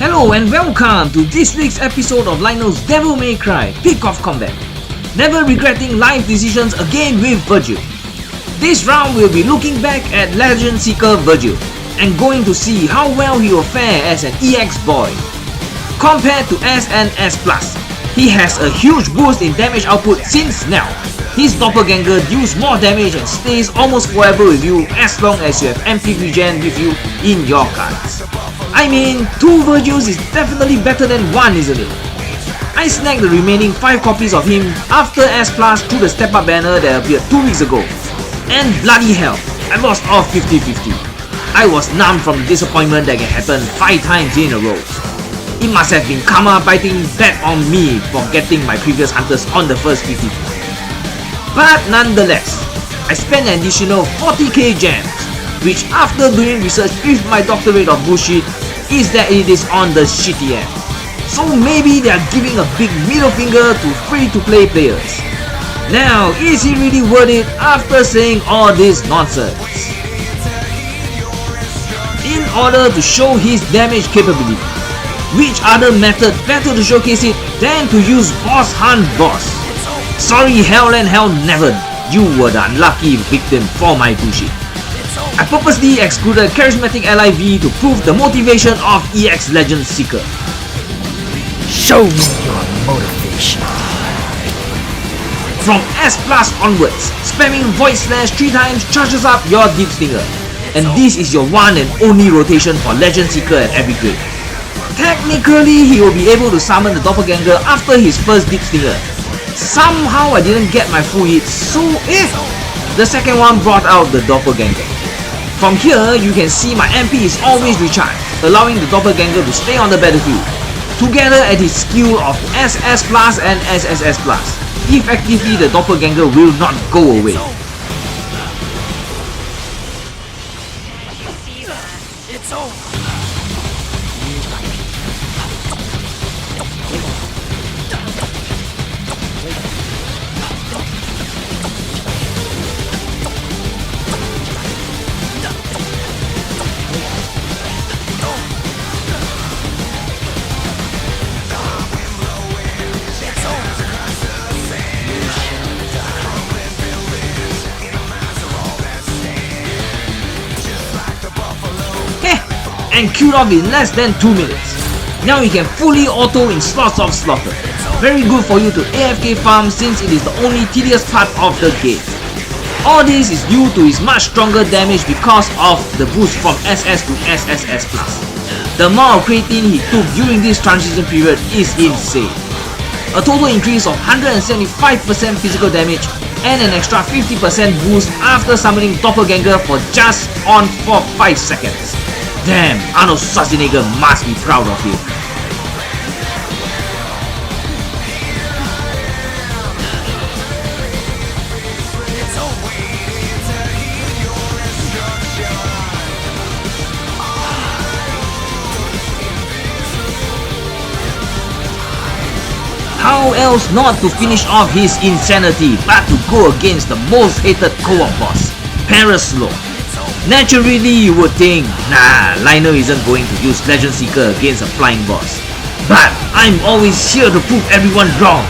Hello and welcome to this week's episode of Lionel's Devil May Cry Peak of Combat. Never regretting life decisions again with Vergil. This round we'll be looking back at Legend Seeker Vergil and going to see how well he will fare as an EX boy. Compared to S and S+, he has a huge boost in damage output since now. His doppelganger deals more damage and stays almost forever with you as long as you have MP regen with you in your cards. I mean, 2 Vergils is definitely better than 1, isn't it? I snagged the remaining 5 copies of him after S+ through the step up banner that appeared 2 weeks ago. And bloody hell, I lost all 50-50. I was numb from the disappointment that can happen 5 times in a row. It must have been karma biting back on me for getting my previous hunters on the first 50. But nonetheless, I spent an additional 40k gems, which after doing research with my doctorate of bullshit, is that it is on the shitty end. So maybe they are giving a big middle finger to free-to-play players. Now, is he really worth it after saying all this nonsense? In order to show his damage capability, which other method better to showcase it than to use Boss Hunt Boss? Sorry hell and hell never, you were the unlucky victim for my bullshit. I purposely excluded Charismatic Ally V to prove the motivation of EX Legend Seeker. Show me your motivation. From S+ onwards, spamming Void Slash 3 times charges up your Deep Stinger. And this is your one and only rotation for Legend Seeker at every grade. Technically, he will be able to summon the doppelganger after his first Deep Stinger. Somehow I didn't get my full hits, so the second one brought out the doppelganger. From here, you can see my MP is always recharged, allowing the doppelganger to stay on the battlefield. Together at his skill of SS+ and SSS+, effectively the doppelganger will not go away. It's over. And queued off in less than 2 minutes. Now you can fully auto in slots of slaughter. Very good for you to AFK farm since it is the only tedious part of the game. All this is due to his much stronger damage because of the boost from SS to SSS+. The amount of creatine he took during this transition period is insane. A total increase of 175% physical damage and an extra 50% boost after summoning doppelganger for just on for 5 seconds. Damn, Arnold Schwarzenegger must be proud of him. How else not to finish off his insanity but to go against the most hated co-op boss, Paraslow. Naturally, you would think, nah, Lionel isn't going to use Legend Seeker against a flying boss. But I'm always here to prove everyone wrong.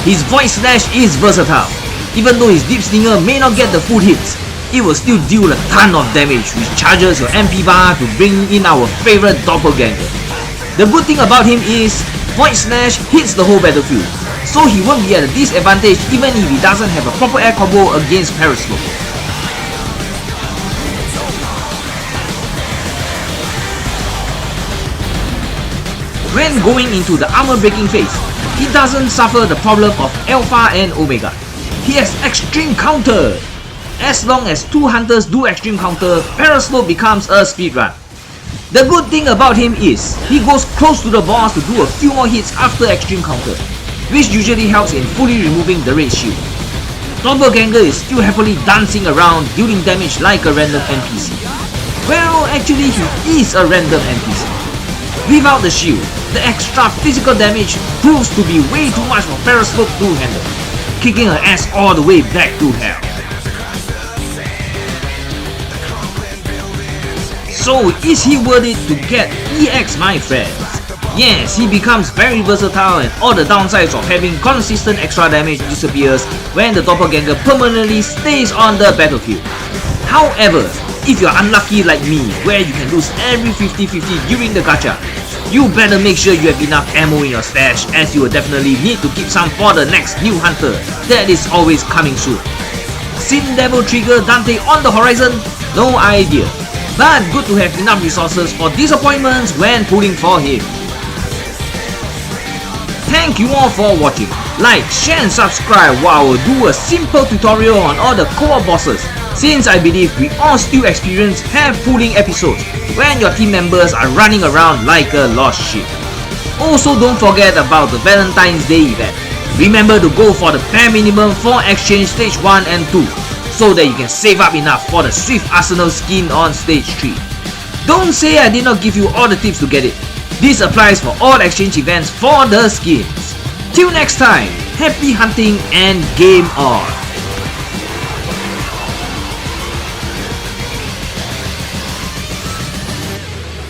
His Void Slash is versatile. Even though his Deep Stinger may not get the full hits, it will still deal a ton of damage which charges your MP bar to bring in our favorite doppelganger. The good thing about him is, Void Slash hits the whole battlefield, so he won't be at a disadvantage even if he doesn't have a proper air combo against Paraslow. When going into the armor breaking phase, he doesn't suffer the problem of Alpha and Omega. He has extreme counter. As long as 2 hunters do extreme counter, Paraslow becomes a speedrun. The good thing about him is, he goes close to the boss to do a few more hits after extreme counter, which usually helps in fully removing the red shield. Doppelganger is still happily dancing around dealing damage like a random NPC. Well, actually he is a random NPC. Without the shield, the extra physical damage proves to be way too much for Paraslow to handle, kicking her ass all the way back to hell. So is he worth it to get EX, my friends? Yes, he becomes very versatile and all the downsides of having consistent extra damage disappears when the doppelganger permanently stays on the battlefield. However, if you're unlucky like me, where you can lose every 50-50 during the gacha, you better make sure you have enough ammo in your stash, as you will definitely need to keep some for the next new hunter that is always coming soon. Sin Devil Trigger Dante on the horizon? No idea, but good to have enough resources for disappointments when pulling for him. Thank you all for watching. Like, share and subscribe while I will do a simple tutorial on all the co-op bosses, since I believe we all still experience have pulling episodes when your team members are running around like a lost sheep. Also, don't forget about the Valentine's Day event. Remember to go for the bare minimum for exchange stage 1 and 2, so that you can save up enough for the Swift Arsenal skin on stage 3. Don't say I did not give you all the tips to get it. This applies for all exchange events for the skins. Till next time, happy hunting and game on!